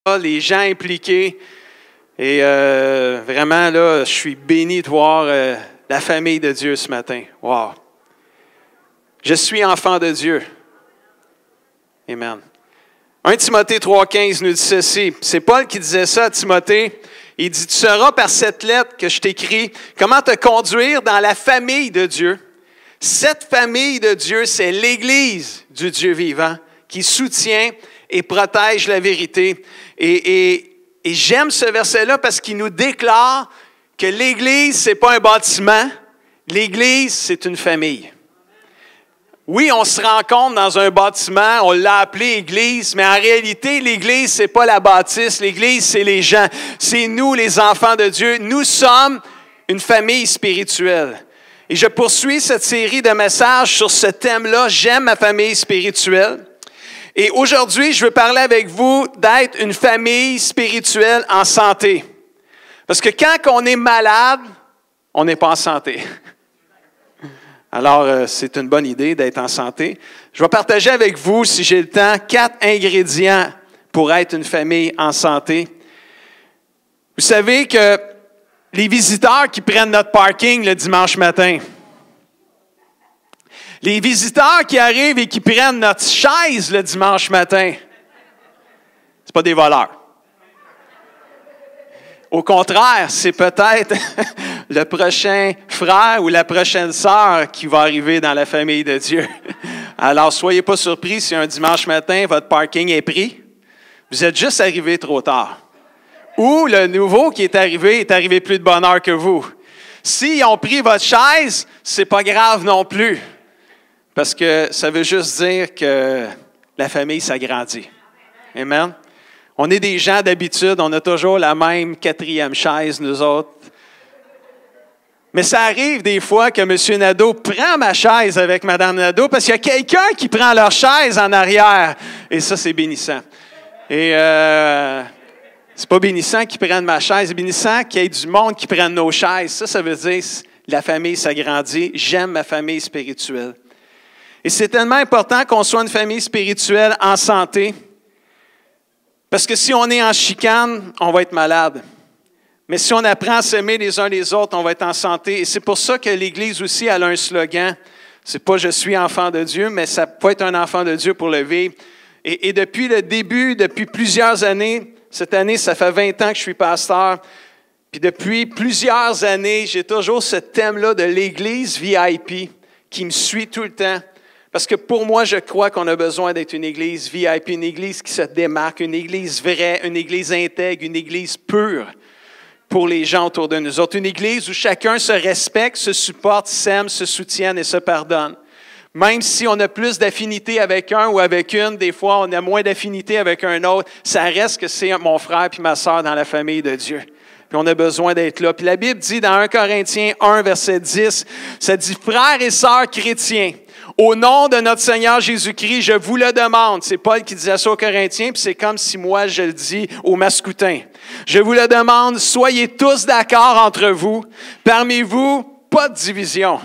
les gens impliqués. Et vraiment, là, je suis béni de voir la famille de Dieu ce matin. Wow! Je suis enfant de Dieu. Amen. 1 Timothée 3,15 nous dit ceci. C'est Paul qui disait ça à Timothée. Il dit, « Tu sauras par cette lettre que je t'écris comment te conduire dans la famille de Dieu. » Cette famille de Dieu, c'est l'Église du Dieu vivant qui soutient et protège la vérité. Et j'aime ce verset-là parce qu'il nous déclare que l'Église, ce n'est pas un bâtiment. L'Église, c'est une famille. Oui, on se rencontre dans un bâtiment, on l'a appelé Église, mais en réalité, l'Église, ce n'est pas la bâtisse. L'Église, c'est les gens. C'est nous, les enfants de Dieu. Nous sommes une famille spirituelle. Et je poursuis cette série de messages sur ce thème-là, « J'aime ma famille spirituelle ». Et aujourd'hui, je veux parler avec vous d'être une famille spirituelle en santé. Parce que quand on est malade, on n'est pas en santé. Alors, c'est une bonne idée d'être en santé. Je vais partager avec vous, si j'ai le temps, 4 ingrédients pour être une famille en santé. Vous savez que les visiteurs qui prennent notre parking le dimanche matin, les visiteurs qui arrivent et qui prennent notre chaise le dimanche matin, c'est pas des voleurs. Au contraire, c'est peut-être le prochain frère ou la prochaine sœur qui va arriver dans la famille de Dieu. Alors, soyez pas surpris si un dimanche matin, votre parking est pris. Vous êtes juste arrivé trop tard. Ou le nouveau qui est arrivé plus de bonne heure que vous. S'ils ont pris votre chaise, c'est pas grave non plus. Parce que ça veut juste dire que la famille s'agrandit. Amen. On est des gens d'habitude, on a toujours la même 4e chaise, nous autres. Mais ça arrive des fois que M. Nadeau prend ma chaise avec Mme Nadeau parce qu'il y a quelqu'un qui prend leur chaise en arrière. Et ça, c'est bénissant. Et c'est pas bénissant qu'ils prennent ma chaise, c'est bénissant qu'il y ait du monde qui prenne nos chaises. Ça veut dire que la famille s'agrandit. J'aime ma famille spirituelle. Et c'est tellement important qu'on soit une famille spirituelle en santé. Parce que si on est en chicane, on va être malade. Mais si on apprend à s'aimer les uns les autres, on va être en santé. Et c'est pour ça que l'Église aussi elle a un slogan. C'est pas « Je suis enfant de Dieu », mais ça peut être un enfant de Dieu pour le vivre. Et depuis le début, depuis plusieurs années, cette année, ça fait 20 ans que je suis pasteur. Puis depuis plusieurs années, j'ai toujours ce thème-là de l'Église VIP qui me suit tout le temps. Parce que pour moi, je crois qu'on a besoin d'être une église VIP, une église qui se démarque, une église vraie, une église intègre, une église pure pour les gens autour de nous autres. Une église où chacun se respecte, se supporte, s'aime, se soutienne et se pardonne. Même si on a plus d'affinité avec un ou avec une, des fois on a moins d'affinité avec un autre, ça reste que c'est mon frère puis ma sœur dans la famille de Dieu. Puis on a besoin d'être là. Puis la Bible dit dans 1 Corinthiens 1, verset 10, ça dit « Frères et sœurs chrétiens, au nom de notre Seigneur Jésus-Christ, je vous le demande. » C'est Paul qui disait ça aux Corinthiens, puis c'est comme si moi je le dis aux Mascoutins. « Je vous le demande, soyez tous d'accord entre vous. Parmi vous, pas de division.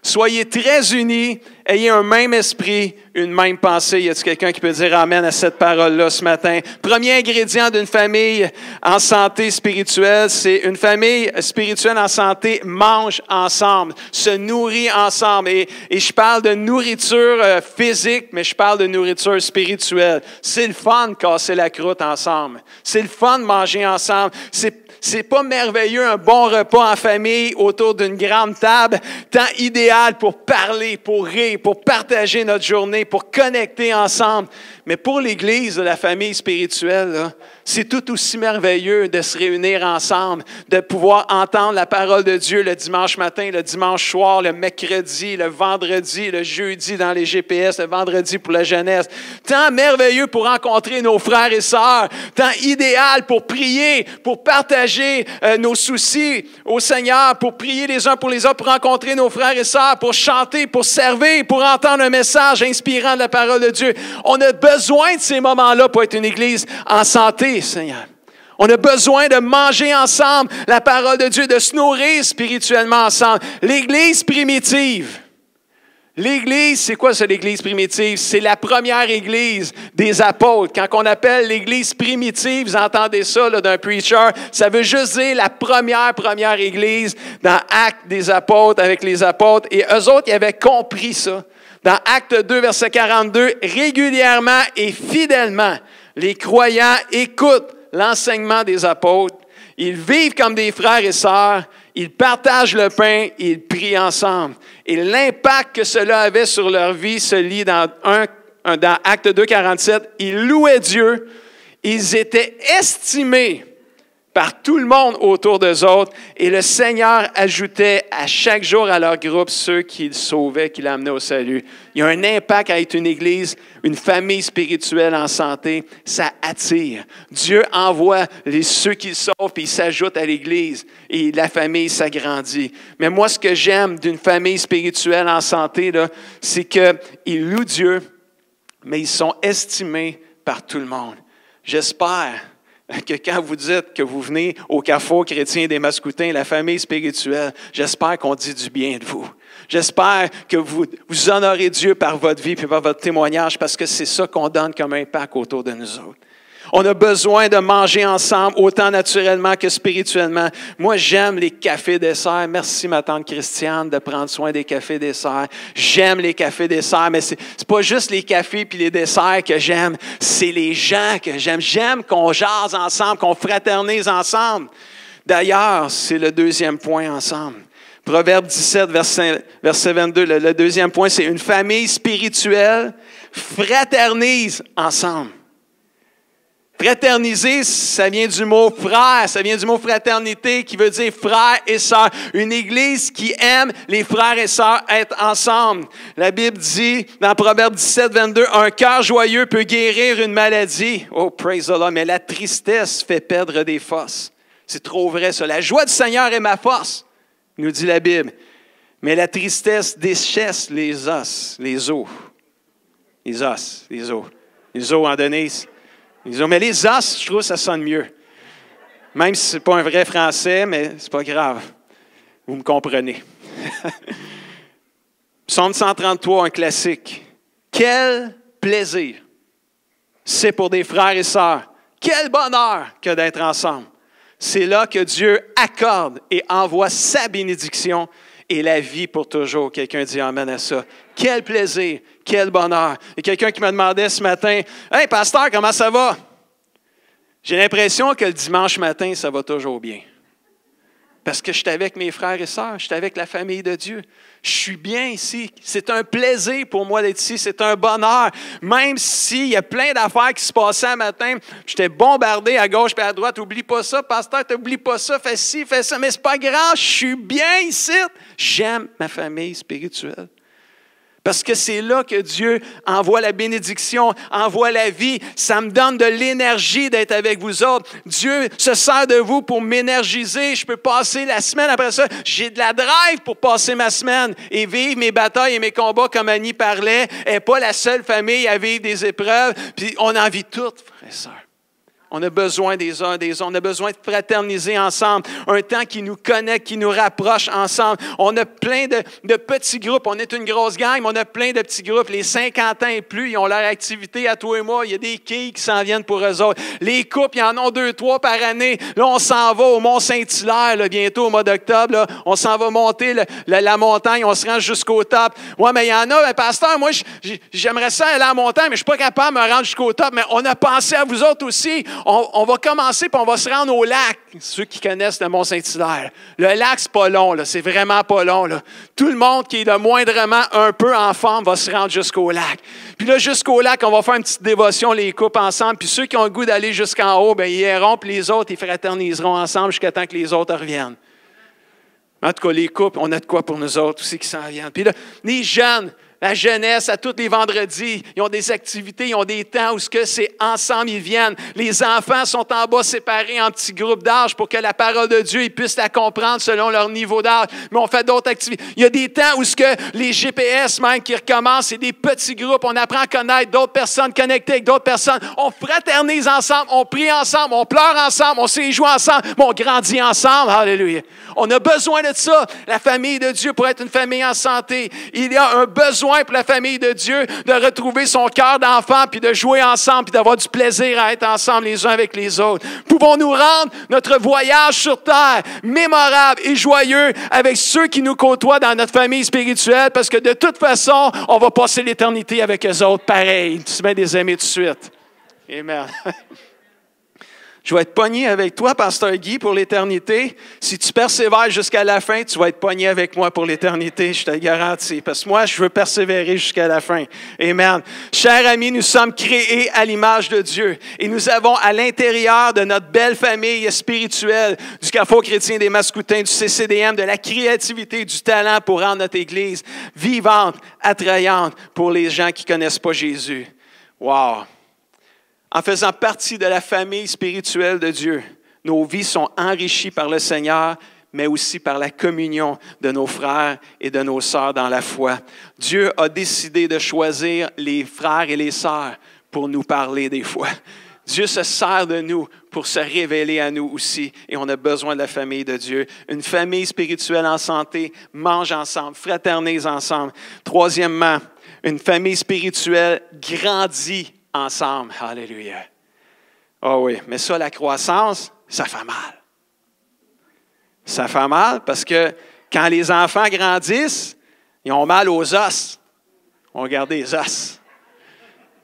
Soyez très unis, ayez un même esprit, une même pensée. » Y a-t-il quelqu'un qui peut dire amen à cette parole-là ce matin? Premier ingrédient d'une famille en santé spirituelle, c'est une famille spirituelle en santé mange ensemble, se nourrit ensemble. Et je parle de nourriture physique, mais je parle de nourriture spirituelle. C'est le fun de casser la croûte ensemble. C'est le fun de manger ensemble. C'est pas merveilleux un bon repas en famille autour d'une grande table, temps idéal pour parler, pour rire, pour partager notre journée, pour connecter ensemble. Mais pour l'Église de la famille spirituelle, là, c'est tout aussi merveilleux de se réunir ensemble, de pouvoir entendre la parole de Dieu le dimanche matin, le dimanche soir, le mercredi, le vendredi, le jeudi dans les GPS, le vendredi pour la jeunesse. Temps merveilleux pour rencontrer nos frères et sœurs, temps idéal pour prier, pour partager nos soucis au Seigneur, pour prier les uns pour les autres, pour rencontrer nos frères et sœurs, pour chanter, pour servir, pour entendre un message inspirant de la parole de Dieu. On a besoin de ces moments-là pour être une Église en santé, Seigneur. On a besoin de manger ensemble la parole de Dieu, de se nourrir spirituellement ensemble. L'Église primitive, L'Église, c'est quoi ça, l'Église primitive? C'est la première Église des apôtres. Quand on appelle l'Église primitive, vous entendez ça là, d'un preacher, ça veut juste dire la première Église dans Actes des apôtres, avec les apôtres. Et eux autres, ils avaient compris ça. Dans Actes 2, verset 42, régulièrement et fidèlement, les croyants écoutent l'enseignement des apôtres. Ils vivent comme des frères et sœurs. Ils partagent le pain et ils prient ensemble. Et l'impact que cela avait sur leur vie se lit dans Actes 2, 47. Ils louaient Dieu. Ils étaient estimés par tout le monde autour d'eux autres. Et le Seigneur ajoutait à chaque jour à leur groupe ceux qu'il sauvait, qu'il amenait au salut. Il y a un impact à être une église, une famille spirituelle en santé. Ça attire. Dieu envoie ceux qu'il sauve, puis ils s'ajoutent à l'église. Et la famille s'agrandit. Mais moi, ce que j'aime d'une famille spirituelle en santé, là, c'est qu'ils louent Dieu, mais ils sont estimés par tout le monde. J'espère que quand vous dites que vous venez au Carrefour chrétien des Mascoutins, la famille spirituelle, j'espère qu'on dit du bien de vous. J'espère que vous honorez Dieu par votre vie et par votre témoignage parce que c'est ça qu'on donne comme impact autour de nous autres. On a besoin de manger ensemble, autant naturellement que spirituellement. Moi, j'aime les cafés desserts. Merci, ma tante Christiane, de prendre soin des cafés desserts. J'aime les cafés desserts, mais c'est pas juste les cafés puis les desserts que j'aime, c'est les gens que j'aime. J'aime qu'on jase ensemble, qu'on fraternise ensemble. D'ailleurs, c'est le deuxième point ensemble. Proverbe 17, verset 22, le deuxième point, c'est une famille spirituelle fraternise ensemble. Fraterniser, ça vient du mot frère, ça vient du mot fraternité qui veut dire frère et sœur. Une église qui aime les frères et sœurs être ensemble. La Bible dit dans Proverbe 17, 22, un cœur joyeux peut guérir une maladie. Oh, praise the Lord, mais la tristesse fait perdre des forces. C'est trop vrai ça. La joie du Seigneur est ma force, nous dit la Bible. Mais la tristesse déchèsse les os, les os. Les os, les os. Les os en Denise. Ils disent, mais les os, je trouve que ça sonne mieux. Même si ce n'est pas un vrai français, mais ce n'est pas grave. Vous me comprenez. Psaume 133, un classique. Quel plaisir c'est pour des frères et sœurs. Quel bonheur que d'être ensemble. C'est là que Dieu accorde et envoie sa bénédiction et la vie pour toujours. Quelqu'un dit amen à ça. Quel plaisir, quel bonheur. Il y a quelqu'un qui me demandait ce matin, « Hey, pasteur, comment ça va? » J'ai l'impression que le dimanche matin, ça va toujours bien. Parce que je suis avec mes frères et sœurs, je suis avec la famille de Dieu. Je suis bien ici. C'est un plaisir pour moi d'être ici. C'est un bonheur. Même s'il y a plein d'affaires qui se passaient un matin, j'étais bombardé à gauche et à droite. Oublie pas ça, pasteur, t'oublies pas ça, fais ci, fais ça. Mais c'est pas grave, je suis bien ici. J'aime ma famille spirituelle. Parce que c'est là que Dieu envoie la bénédiction, envoie la vie. Ça me donne de l'énergie d'être avec vous autres. Dieu se sert de vous pour m'énergiser. Je peux passer la semaine après ça. J'ai de la drive pour passer ma semaine et vivre mes batailles et mes combats comme Annie parlait. Elle n'est pas la seule famille à vivre des épreuves. Puis on en vit toutes, frères et sœurs. On a besoin des uns des autres. On a besoin de fraterniser ensemble. Un temps qui nous connecte, qui nous rapproche ensemble. On a plein de petits groupes. On est une grosse gang, mais on a plein de petits groupes. Les 50 ans et plus, ils ont leur activité à toi et moi. Il y a des quilles qui s'en viennent pour eux autres. Les couples, ils en ont 2, 3 par année. Là, on s'en va au Mont-Saint-Hilaire, là, bientôt au mois d'octobre. Là. On s'en va monter la montagne. On se rend jusqu'au top. Ouais, mais il y en a, pasteur, moi, j'aimerais ça aller à la montagne, mais je ne suis pas capable de me rendre jusqu'au top. Mais on a pensé à vous autres aussi. On va commencer puis on va se rendre au lac. Ceux qui connaissent le Mont-Saint-Hilaire. Le lac, c'est pas long, là. C'est vraiment pas long, là. Tout le monde qui est de moindrement un peu en forme va se rendre jusqu'au lac. Puis là, jusqu'au lac, on va faire une petite dévotion, les couples ensemble. Puis ceux qui ont le goût d'aller jusqu'en haut, bien, ils iront, puis les autres, ils fraterniseront ensemble jusqu'à temps que les autres reviennent. En tout cas, les couples, on a de quoi pour nous autres aussi qui s'en viennent. Puis là, les jeunes, La jeunesse, à tous les vendredis, ils ont des activités, ils ont des temps où c'est ensemble, ils viennent. Les enfants sont en bas séparés en petits groupes d'âge pour que la parole de Dieu, ils puissent la comprendre selon leur niveau d'âge. Mais on fait d'autres activités. Il y a des temps où les GPS même qui recommencent, c'est des petits groupes. On apprend à connaître d'autres personnes, connecter avec d'autres personnes. On fraternise ensemble, on prie ensemble, on pleure ensemble, on s'y joue ensemble, mais on grandit ensemble. Alléluia. On a besoin de ça, la famille de Dieu, pour être une famille en santé. Il y a un besoin pour la famille de Dieu de retrouver son cœur d'enfant, puis de jouer ensemble, puis d'avoir du plaisir à être ensemble les uns avec les autres. Pouvons-nous rendre notre voyage sur terre mémorable et joyeux avec ceux qui nous côtoient dans notre famille spirituelle, parce que de toute façon, on va passer l'éternité avec eux autres, pareil. Tu mets des amis tout de suite. Amen. Je vais être pogné avec toi, Pasteur Guy, pour l'éternité. Si tu persévères jusqu'à la fin, tu vas être pogné avec moi pour l'éternité, je te le garantis. Parce que moi, je veux persévérer jusqu'à la fin. Amen. Chers amis, nous sommes créés à l'image de Dieu. Et nous avons à l'intérieur de notre belle famille spirituelle, du Carrefour chrétien des Mascoutins, du CCDM, de la créativité, du talent pour rendre notre Église vivante, attrayante pour les gens qui ne connaissent pas Jésus. Wow! En faisant partie de la famille spirituelle de Dieu, nos vies sont enrichies par le Seigneur, mais aussi par la communion de nos frères et de nos sœurs dans la foi. Dieu a décidé de choisir les frères et les sœurs pour nous parler des fois. Dieu se sert de nous pour se révéler à nous aussi. Et on a besoin de la famille de Dieu. Une famille spirituelle en santé, mange ensemble, fraternise ensemble. Troisièmement, une famille spirituelle grandit ensemble. Alléluia. Oh oui, mais ça, la croissance, ça fait mal. Ça fait mal parce que quand les enfants grandissent, ils ont mal aux os. On regarde les os.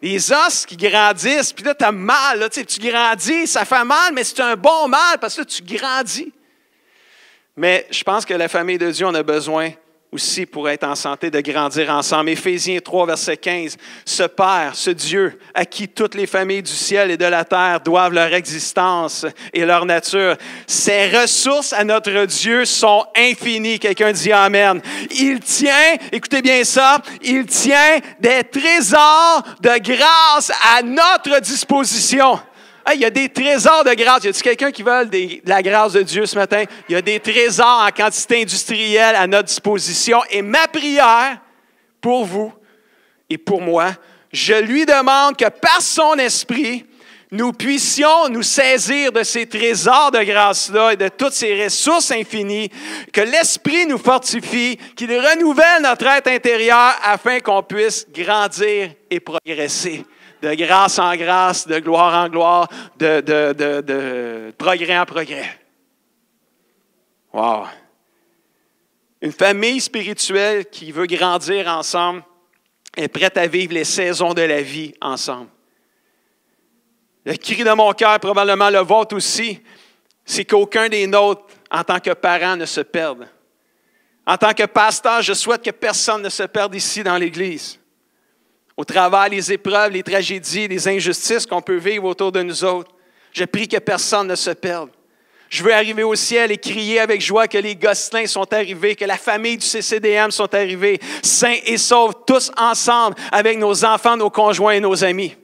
Les os qui grandissent, puis là, tu as mal. Là, tu grandis, ça fait mal, mais c'est un bon mal parce que là, tu grandis. Mais je pense que la famille de Dieu, on a besoin aussi pour être en santé, de grandir ensemble. Éphésiens 3, verset 15. Ce Père, ce Dieu, à qui toutes les familles du ciel et de la terre doivent leur existence et leur nature, ses ressources à notre Dieu sont infinies. Quelqu'un dit Amen. Il tient, écoutez bien ça, il tient des trésors de grâce à notre disposition. Hey, il y a des trésors de grâce. Y a-t-il quelqu'un qui veut de la grâce de Dieu ce matin? Il y a des trésors en quantité industrielle à notre disposition. Et ma prière pour vous et pour moi, je lui demande que par son esprit, nous puissions nous saisir de ces trésors de grâce-là et de toutes ces ressources infinies, que l'Esprit nous fortifie, qu'il renouvelle notre être intérieur afin qu'on puisse grandir et progresser. De grâce en grâce, de gloire en gloire, de progrès en progrès. Wow! Une famille spirituelle qui veut grandir ensemble est prête à vivre les saisons de la vie ensemble. Le cri de mon cœur, probablement le vôtre aussi, c'est qu'aucun des nôtres, en tant que parents, ne se perde. En tant que pasteur, je souhaite que personne ne se perde ici dans l'Église. Au travers les épreuves, les tragédies, les injustices qu'on peut vivre autour de nous autres, je prie que personne ne se perde. Je veux arriver au ciel et crier avec joie que les Gosselins sont arrivés, que la famille du CCDM sont arrivés, sains et saufs, tous ensemble, avec nos enfants, nos conjoints et nos amis.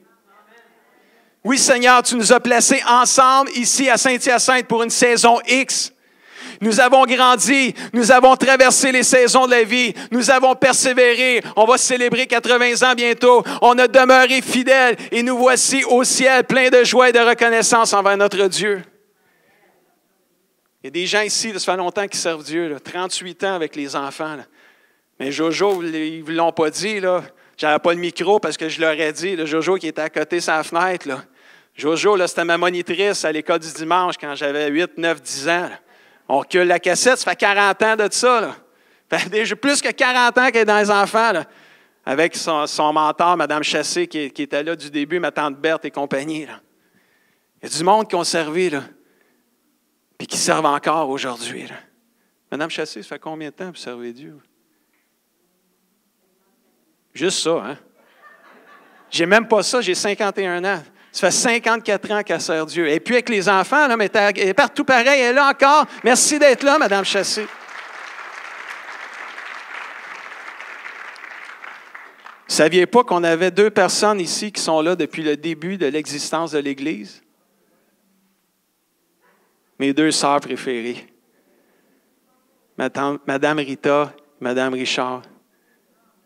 Oui, Seigneur, tu nous as placés ensemble ici à Saint-Hyacinthe pour une saison X. Nous avons grandi, nous avons traversé les saisons de la vie, nous avons persévéré, on va célébrer 80 ans bientôt, on a demeuré fidèles et nous voici au ciel pleins de joie et de reconnaissance envers notre Dieu. Il y a des gens ici, là, ça fait longtemps qu'ils servent Dieu, là, 38 ans avec les enfants. Là. Mais Jojo, ils ne l'ont pas dit, là. J'avais pas de micro parce que je leur ai dit, là, Jojo qui était à côté de sa fenêtre. Là. Jojo, là, c'était ma monitrice à l'école du dimanche quand j'avais 8, 9, 10 ans. Là. On recule la cassette, ça fait 40 ans de ça. Là. Ça fait déjà plus que 40 ans qu'elle est dans les enfants. Là. Avec son mentor, Mme Chassé, qui était là du début, ma tante Berthe et compagnie. Là. Il y a du monde qui ont servi, là, puis qui servent encore aujourd'hui. Là. Mme Chassé, ça fait combien de temps que vous servez Dieu? Juste ça, hein? J'ai même pas ça, j'ai 51 ans. Ça fait 54 ans qu'elle sert Dieu. Et puis avec les enfants, là, mais elle est partout pareil, elle est là encore. Merci d'être là, Mme Chassé. saviez pas qu'on avait 2 personnes ici qui sont là depuis le début de l'existence de l'Église? Mes 2 sœurs préférées. Madame Rita, Madame Richard.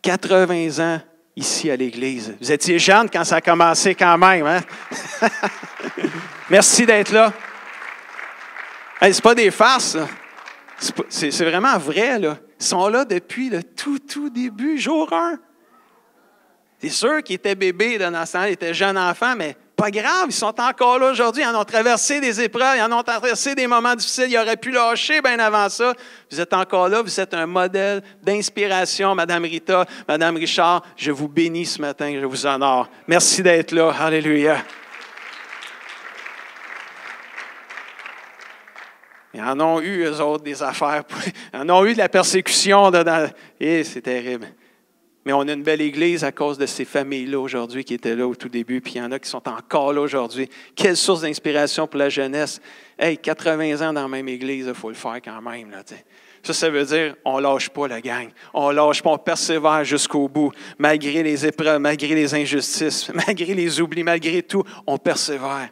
80 ans ici à l'Église. Vous étiez jeunes quand ça a commencé quand même, hein? Merci d'être là. Hey, c'est pas des farces, là. C'est vraiment vrai, là. Ils sont là depuis le tout début, jour 1. C'est sûr qu'ils étaient bébés là, dans ce temps-là, ils étaient jeunes enfants, mais pas grave, ils sont encore là aujourd'hui. Ils en ont traversé des épreuves, ils en ont traversé des moments difficiles. Ils auraient pu lâcher bien avant ça. Vous êtes encore là, vous êtes un modèle d'inspiration, Madame Rita, Madame Richard. Je vous bénis ce matin, je vous honore. Merci d'être là. Alléluia. Ils en ont eu, eux autres, des affaires. Ils en ont eu de la persécution. Et c'est terrible. Mais on a une belle église à cause de ces familles-là aujourd'hui qui étaient là au tout début, puis il y en a qui sont encore là aujourd'hui. Quelle source d'inspiration pour la jeunesse. Hey, 80 ans dans la même église, il faut le faire quand même. Là, ça veut dire on ne lâche pas la gang. On ne lâche pas, on persévère jusqu'au bout. Malgré les épreuves, malgré les injustices, malgré les oublis, malgré tout, on persévère.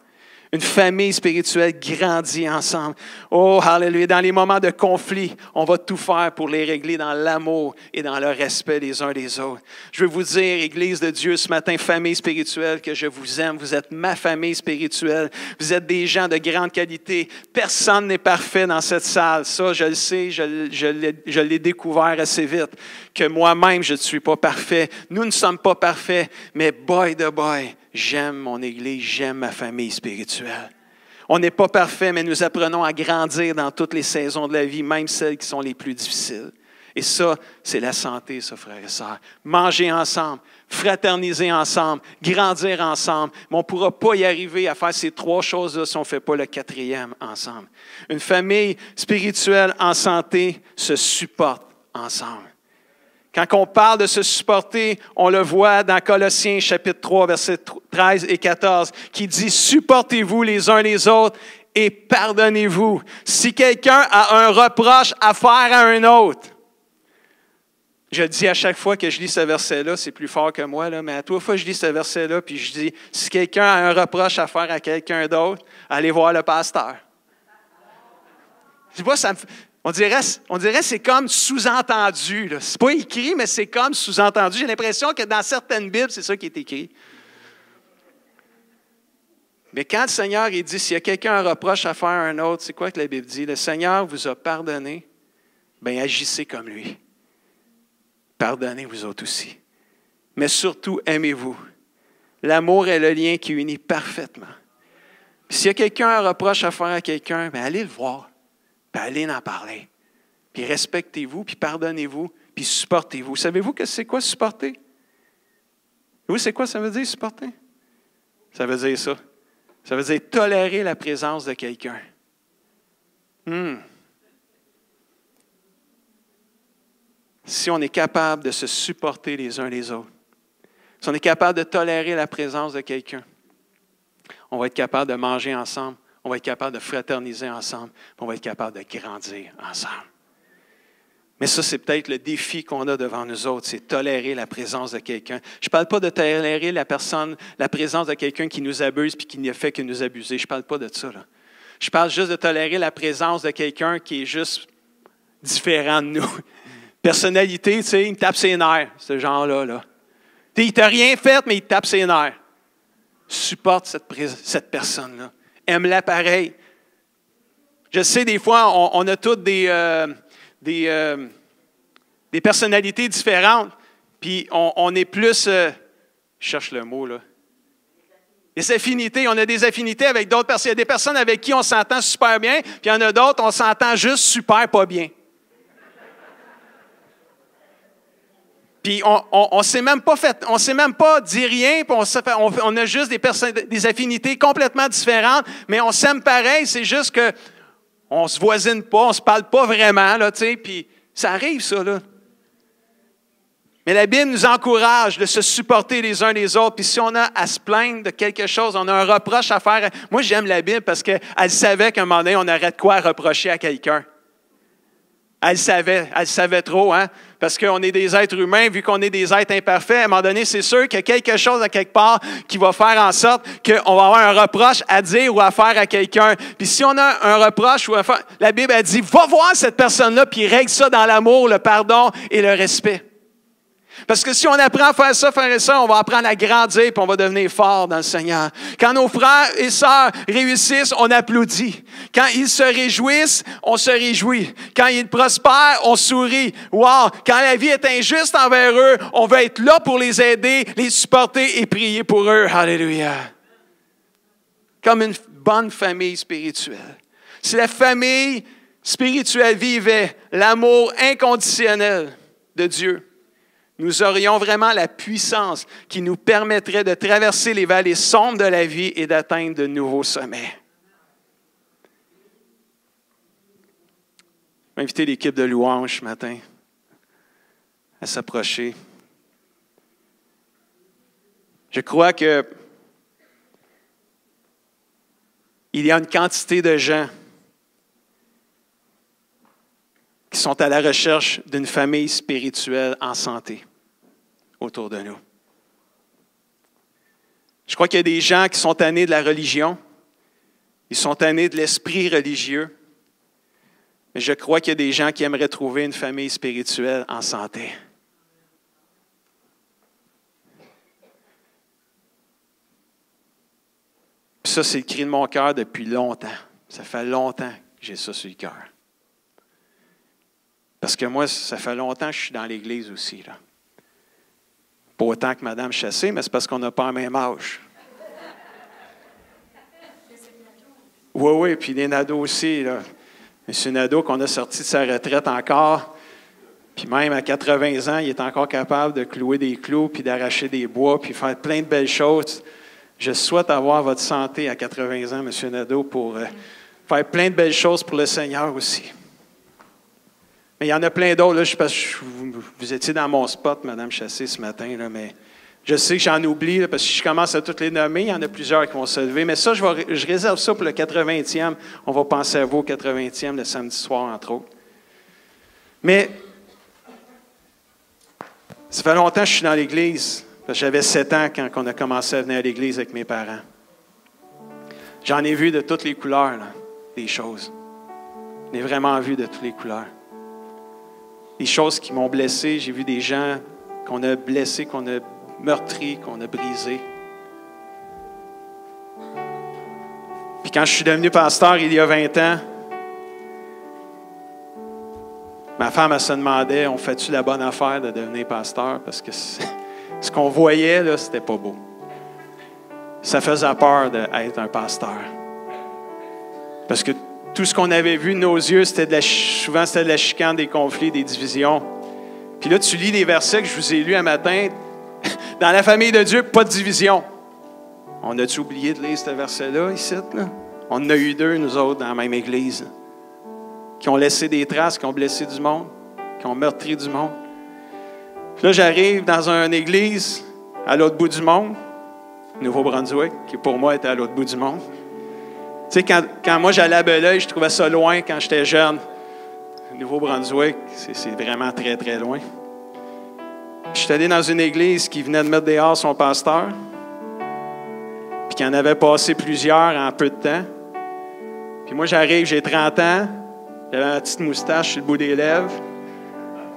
Une famille spirituelle grandit ensemble. Oh, hallelujah. Dans les moments de conflit, on va tout faire pour les régler dans l'amour et dans le respect les uns des autres. Je veux vous dire, Église de Dieu, ce matin, famille spirituelle, que je vous aime. Vous êtes ma famille spirituelle. Vous êtes des gens de grande qualité. Personne n'est parfait dans cette salle. Ça, je le sais, je l'ai découvert assez vite, que moi-même, je ne suis pas parfait. Nous ne sommes pas parfaits, mais boy, j'aime mon Église, j'aime ma famille spirituelle. On n'est pas parfait, mais nous apprenons à grandir dans toutes les saisons de la vie, même celles qui sont les plus difficiles. Et ça, c'est la santé, ça, frères et sœurs. Manger ensemble, fraterniser ensemble, grandir ensemble. Mais on ne pourra pas y arriver à faire ces 3 choses-là si on ne fait pas le 4e ensemble. Une famille spirituelle en santé se supporte ensemble. Quand on parle de se supporter, on le voit dans Colossiens chapitre 3, versets 13 et 14, qui dit « Supportez-vous les uns les autres et pardonnez-vous. Si quelqu'un a un reproche à faire à un autre. » Je le dis à chaque fois que je lis ce verset-là, c'est plus fort que moi, là, mais à toute fois que je lis ce verset-là, puis je dis « Si quelqu'un a un reproche à faire à quelqu'un d'autre, allez voir le pasteur. » Tu vois, on dirait que c'est comme sous-entendu. Ce n'est pas écrit, mais c'est comme sous-entendu. J'ai l'impression que dans certaines Bibles, c'est ça qui est écrit. Mais quand le Seigneur il dit, s'il y a quelqu'un un reproche à faire à un autre, c'est quoi que la Bible dit? Le Seigneur vous a pardonné, bien agissez comme lui. Pardonnez vous autres aussi. Mais surtout, aimez-vous. L'amour est le lien qui unit parfaitement. Puis s'il y a quelqu'un un reproche à faire à quelqu'un, bien allez le voir. Puis allez en parler. Puis respectez-vous, puis pardonnez-vous, puis supportez-vous. Savez-vous que c'est quoi supporter? Oui, c'est quoi ça veut dire supporter? Ça veut dire ça. Ça veut dire tolérer la présence de quelqu'un. Si on est capable de se supporter les uns les autres, si on est capable de tolérer la présence de quelqu'un, on va être capable de manger ensemble, on va être capable de fraterniser ensemble, on va être capable de grandir ensemble. Mais ça, c'est peut-être le défi qu'on a devant nous autres, c'est tolérer la présence de quelqu'un. Je ne parle pas de tolérer la présence de quelqu'un qui nous abuse et qui ne fait que nous abuser. Je ne parle pas de ça, là. Je parle juste de tolérer la présence de quelqu'un qui est juste différent de nous. Personnalité, tu sais, il me tape ses nerfs, ce genre-là. Là. Il ne t'a rien fait, mais il te tape ses nerfs. Supporte cette personne-là. Aime-la pareil. Je sais, des fois, on a toutes des personnalités différentes, puis on est plus... je cherche le mot, là. Des affinités. On a des affinités avec d'autres personnes. Il y a des personnes avec qui on s'entend super bien, puis il y en a d'autres, on s'entend juste super pas bien. Puis on s'est même pas dit rien, puis on a juste des affinités complètement différentes, mais on s'aime pareil, c'est juste que on se voisine pas, on se parle pas vraiment, là, tu sais, puis ça arrive, ça, là. Mais la Bible nous encourage de se supporter les uns les autres, puis si on a à se plaindre de quelque chose, on a un reproche à faire. Moi, j'aime la Bible parce qu'elle savait qu'à un moment donné, on aurait de quoi reprocher à quelqu'un. Elle savait trop, hein? Parce qu'on est des êtres humains, vu qu'on est des êtres imparfaits, à un moment donné, c'est sûr qu'il y a quelque chose à quelque part qui va faire en sorte qu'on va avoir un reproche à dire ou à faire à quelqu'un. Puis si on a un reproche ou à faire, la Bible a dit, va voir cette personne-là, puis règle ça dans l'amour, le pardon et le respect. Parce que si on apprend à faire ça, on va apprendre à grandir puis on va devenir fort dans le Seigneur. Quand nos frères et sœurs réussissent, on applaudit. Quand ils se réjouissent, on se réjouit. Quand ils prospèrent, on sourit. Wow! Quand la vie est injuste envers eux, on veut être là pour les aider, les supporter et prier pour eux. Alléluia! Comme une bonne famille spirituelle. Si la famille spirituelle vivait l'amour inconditionnel de Dieu, nous aurions vraiment la puissance qui nous permettrait de traverser les vallées sombres de la vie et d'atteindre de nouveaux sommets. Je vais inviter l'équipe de louange ce matin à s'approcher. Je crois que il y a une quantité de gens qui sont à la recherche d'une famille spirituelle en santé autour de nous. Je crois qu'il y a des gens qui sont tannés de la religion, ils sont tannés de l'esprit religieux, mais je crois qu'il y a des gens qui aimeraient trouver une famille spirituelle en santé. Puis ça, c'est le cri de mon cœur depuis longtemps. Ça fait longtemps que j'ai ça sur le cœur. Parce que moi, ça fait longtemps que je suis dans l'Église aussi, là. Pas autant que Mme Chassé, mais c'est parce qu'on n'a pas le même âge. Oui, puis les Nadeau aussi, là. M. Nadeau, qu'on a sorti de sa retraite encore, puis même à 80 ans, il est encore capable de clouer des clous, puis d'arracher des bois, puis faire plein de belles choses. Je souhaite avoir votre santé à 80 ans, M. Nadeau, pour faire plein de belles choses pour le Seigneur aussi. Mais il y en a plein d'autres. Là, je sais pas, vous étiez dans mon spot, Mme Chassé, ce matin, là, mais je sais que j'en oublie, là, parce que si je commence à toutes les nommer, il y en a plusieurs qui vont se lever. Mais ça, je réserve ça pour le 80e. On va penser à vous au 80e, le samedi soir, entre autres. Mais ça fait longtemps que je suis dans l'Église. Parce que j'avais 7 ans quand on a commencé à venir à l'Église avec mes parents. J'en ai vu de toutes les couleurs, là, des choses. J'en ai vraiment vu de toutes les couleurs. Des choses qui m'ont blessé. J'ai vu des gens qu'on a blessés, qu'on a meurtris, qu'on a brisés. Puis quand je suis devenu pasteur il y a 20 ans, ma femme elle se demandait, on fait-tu la bonne affaire de devenir pasteur? Parce que ce qu'on voyait, là, c'était pas beau. Ça faisait peur d'être un pasteur. Parce que tout ce qu'on avait vu de nos yeux, souvent c'était de la chicane, des conflits, des divisions. Puis là, tu lis les versets que je vous ai lus un matin. Dans la famille de Dieu, pas de division. On a-tu oublié de lire ce verset-là, ici? Là? On en a eu 2, nous autres, dans la même église, qui ont laissé des traces, qui ont blessé du monde, qui ont meurtri du monde. Puis là, j'arrive dans une église à l'autre bout du monde, Nouveau-Brunswick, qui pour moi était à l'autre bout du monde. Tu sais, quand moi j'allais à Belleuil, je trouvais ça loin quand j'étais jeune. Nouveau-Brunswick, c'est vraiment très, très loin. Je suis allé dans une église qui venait de mettre dehors son pasteur, puis qui en avait passé plusieurs en peu de temps. Puis moi, j'arrive, j'ai 30 ans, j'avais ma petite moustache sur le bout des lèvres,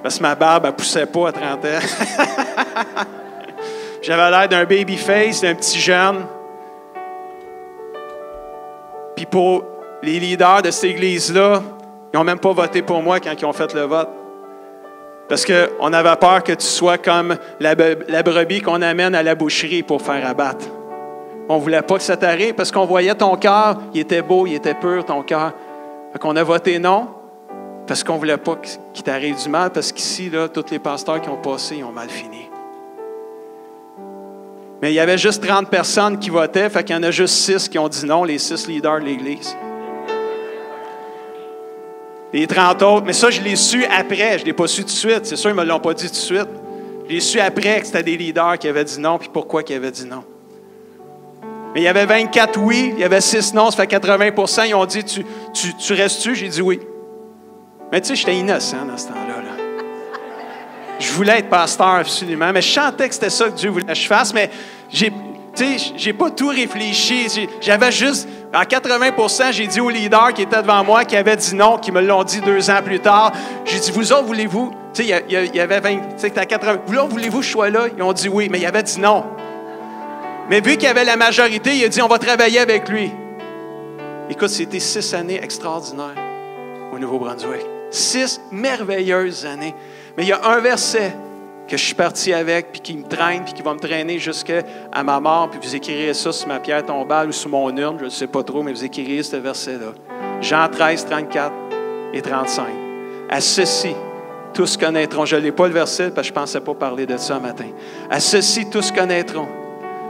parce que ma barbe, elle ne poussait pas à 30 ans. J'avais l'air d'un baby face, d'un petit jeune. Puis pour les leaders de cette église-là, ils n'ont même pas voté pour moi quand ils ont fait le vote. Parce qu'on avait peur que tu sois comme la brebis qu'on amène à la boucherie pour faire abattre. On ne voulait pas que ça t'arrive parce qu'on voyait ton cœur, il était beau, il était pur, ton cœur. Fait qu'on a voté non parce qu'on ne voulait pas qu'il t'arrive du mal, parce qu'ici, là, tous les pasteurs qui ont passé, ils ont mal fini. Mais il y avait juste 30 personnes qui votaient, fait qu'il y en a juste 6 qui ont dit non, les 6 leaders de l'Église. Les 30 autres, mais ça, je l'ai su après, je ne l'ai pas su tout de suite. C'est sûr, ils ne me l'ont pas dit tout de suite. Je l'ai su après que c'était des leaders qui avaient dit non, puis pourquoi ils avaient dit non. Mais il y avait 24 oui, il y avait 6 non, ça fait 80%. Ils ont dit, tu restes-tu? J'ai dit oui. Mais tu sais, j'étais innocent dans ce temps-là. Là. Je voulais être pasteur absolument, mais je sentais que c'était ça que Dieu voulait que je fasse, mais j'ai pas tout réfléchi. J'avais juste, à 80%, j'ai dit aux leaders qui étaient devant moi, qui avaient dit non, qui me l'ont dit 2 ans plus tard. J'ai dit, vous autres, voulez-vous? Tu sais, il y avait 20, tu sais, à 80, voulez-vous que je sois là? Ils ont dit oui, mais il avait dit non. Mais vu qu'il y avait la majorité, il a dit, on va travailler avec lui. Écoute, c'était 6 années extraordinaires au Nouveau-Brunswick. 6 merveilleuses années. Mais il y a un verset que je suis parti avec, puis qui me traîne, puis qui va me traîner jusqu'à ma mort, puis vous écrirez ça sur ma pierre tombale ou sur mon urne, je ne sais pas trop, mais vous écrirez ce verset-là. Jean 13, 34 et 35. À ceci, tous connaîtront. Je ne l'ai pas le verset, parce que je ne pensais pas parler de ça un matin. À ceci, tous connaîtront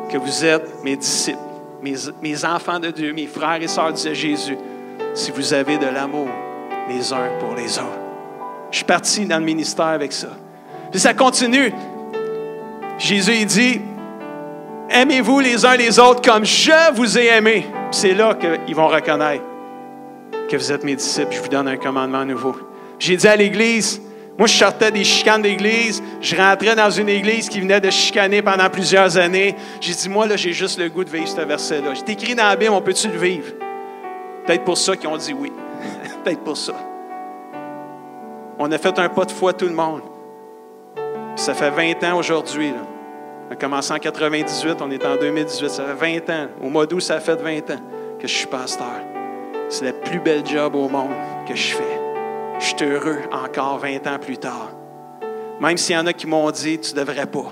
que vous êtes mes disciples, mes enfants de Dieu, mes frères et sœurs, disait Jésus, si vous avez de l'amour les uns pour les autres. Je suis parti dans le ministère avec ça. Puis ça continue. Jésus, il dit, aimez-vous les uns les autres comme je vous ai aimé. Puis c'est là qu'ils vont reconnaître que vous êtes mes disciples. Je vous donne un commandement nouveau. J'ai dit à l'Église, moi je sortais des chicanes d'Église, je rentrais dans une Église qui venait de chicaner pendant plusieurs années. J'ai dit, moi là, j'ai juste le goût de vivre ce verset-là. C'est écrit dans la Bible, on peut-tu le vivre? Peut-être pour ça qu'ils ont dit oui. Peut-être pour ça. On a fait un pas de foi tout le monde. Puis ça fait 20 ans aujourd'hui. Là. On a commencé en 98, on est en 2018. Ça fait 20 ans. Au mois d'août, ça fait 20 ans que je suis pasteur. C'est le plus bel job au monde que je fais. Je suis heureux encore 20 ans plus tard. Même s'il y en a qui m'ont dit, tu ne devrais pas.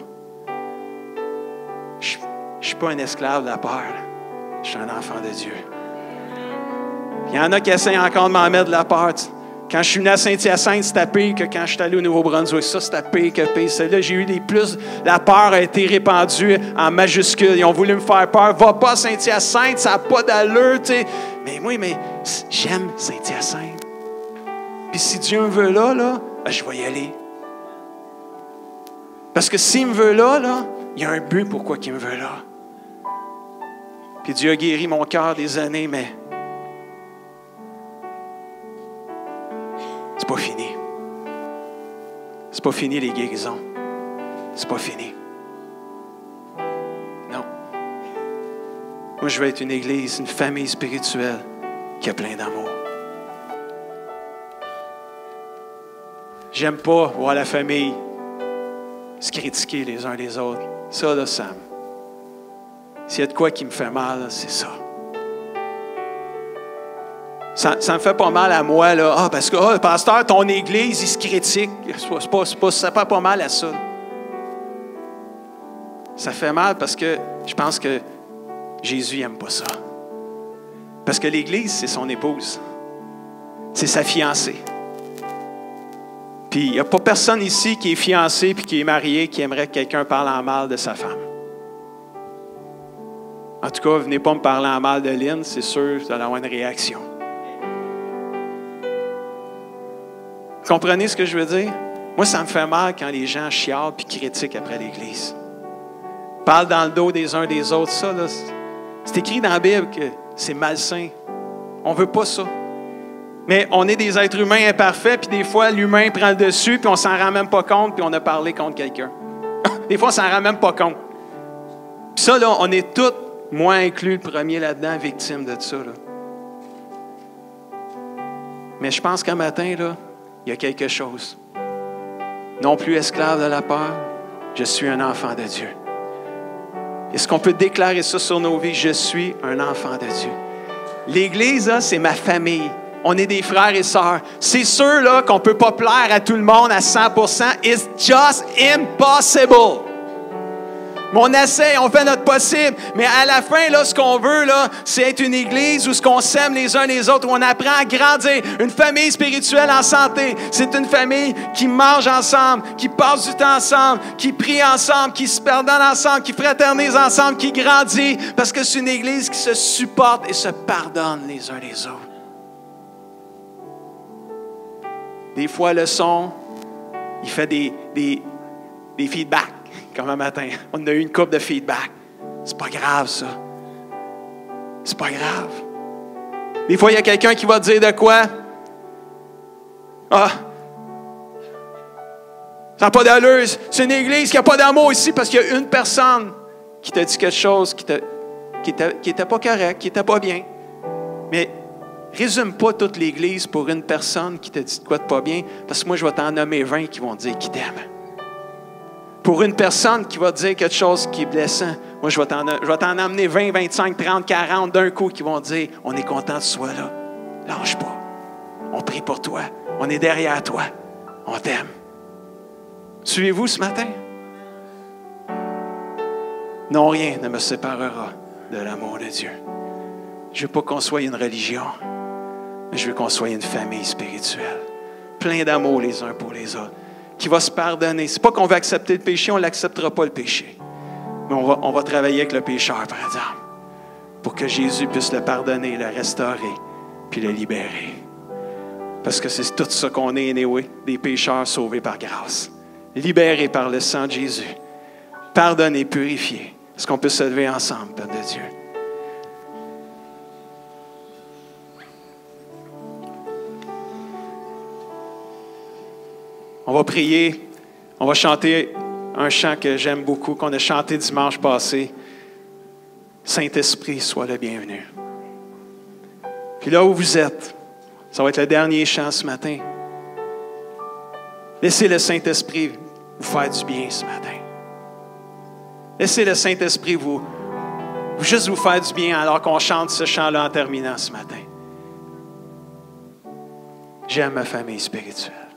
Je ne suis pas un esclave de la peur. Je suis un enfant de Dieu. Il y en a qui essaient encore de m'en mettre de la peur. Quand je suis venu à Saint-Hyacinthe, c'était pire que quand je suis allé au Nouveau-Brunswick. Ça, c'était pire que pire. Là, j'ai eu les plus. La peur a été répandue en majuscule. Ils ont voulu me faire peur. Va pas à Saint-Hyacinthe, ça n'a pas d'allure. T'sais. Mais moi, j'aime Saint-Hyacinthe. Puis si Dieu me veut là, ben, je vais y aller. Parce que s'il me veut là, il y a un but pourquoi il me veut là. Puis Dieu a guéri mon cœur des années, mais c'est pas fini. C'est pas fini les guérisons. C'est pas fini. Non. Moi, je veux être une église, une famille spirituelle qui a plein d'amour. J'aime pas voir la famille se critiquer les uns les autres. Ça, là, Sam. S'il y a de quoi qui me fait mal, là, c'est ça. Ça me fait pas mal à moi, là. Ah, parce que, pasteur, ton église, il se critique. Ça fait pas mal à ça. Ça fait mal parce que je pense que Jésus n'aime pas ça. Parce que l'église, c'est son épouse. C'est sa fiancée. Puis, il n'y a pas personne ici qui est fiancé puis qui est marié qui aimerait que quelqu'un parle en mal de sa femme. En tout cas, venez pas me parler en mal de Lynn, c'est sûr, vous allez avoir une réaction. Comprenez ce que je veux dire? Moi, ça me fait mal quand les gens chialent et critiquent après l'Église. Parlent dans le dos des uns des autres. Ça, là, c'est écrit dans la Bible que c'est malsain. On ne veut pas ça. Mais on est des êtres humains imparfaits, puis des fois, l'humain prend le dessus, puis on ne s'en rend même pas compte, puis on a parlé contre quelqu'un. Des fois, on ne s'en rend même pas compte. Puis ça, là, on est tous, moi inclus, le premier là-dedans, victime de ça. Là. Mais je pense qu'un matin, là, il y a quelque chose. Non plus esclave de la peur, je suis un enfant de Dieu. Est-ce qu'on peut déclarer ça sur nos vies? Je suis un enfant de Dieu. L'Église, là, c'est ma famille. On est des frères et sœurs. C'est sûr là, qu'on ne peut pas plaire à tout le monde à 100%. It's just impossible. Mais on essaie, on fait notre possible. Mais à la fin, là, ce qu'on veut, là, c'est être une église où ce qu'on s'aime les uns les autres, où on apprend à grandir. Une famille spirituelle en santé. C'est une famille qui mange ensemble, qui passe du temps ensemble, qui prie ensemble, qui se pardonne ensemble, qui fraternise ensemble, qui grandit. Parce que c'est une église qui se supporte et se pardonne les uns les autres. Des fois, le son, il fait des feedbacks. Comme un matin, on a eu une couple de feedback. C'est pas grave, ça. C'est pas grave. Des fois, il y a quelqu'un qui va te dire de quoi? Ah! Ça n'a pas d'allure. C'est une église qui n'a pas d'amour ici parce qu'il y a une personne qui t'a dit quelque chose qui n'était pas correct, qui n'était pas bien. Mais résume pas toute l'église pour une personne qui t'a dit de quoi de pas bien, parce que moi, je vais t'en nommer 20 qui vont te dire qu'ils t'aiment. Pour une personne qui va te dire quelque chose qui est blessant, moi, je vais t'en amener 20, 25, 30, 40 d'un coup qui vont te dire, on est content que tu sois là. Lâche pas. On prie pour toi. On est derrière toi. On t'aime. Suivez-vous ce matin? Non, rien ne me séparera de l'amour de Dieu. Je ne veux pas qu'on soit une religion, mais je veux qu'on soit une famille spirituelle. Plein d'amour les uns pour les autres. Qui va se pardonner. Ce n'est pas qu'on va accepter le péché, on ne l'acceptera pas le péché. Mais on va travailler avec le pécheur, par exemple, pour que Jésus puisse le pardonner, le restaurer, puis le libérer. Parce que c'est tout ça qu'on est, anyway, des pécheurs sauvés par grâce. Libérés par le sang de Jésus. Pardonnés, purifiés. Est-ce qu'on peut se lever ensemble, peuple de Dieu? On va prier. On va chanter un chant que j'aime beaucoup, qu'on a chanté dimanche passé. Saint-Esprit, sois le bienvenu. Puis là où vous êtes, ça va être le dernier chant ce matin. Laissez le Saint-Esprit vous faire du bien ce matin. Laissez le Saint-Esprit juste vous faire du bien alors qu'on chante ce chant-là en terminant ce matin. J'aime ma famille spirituelle.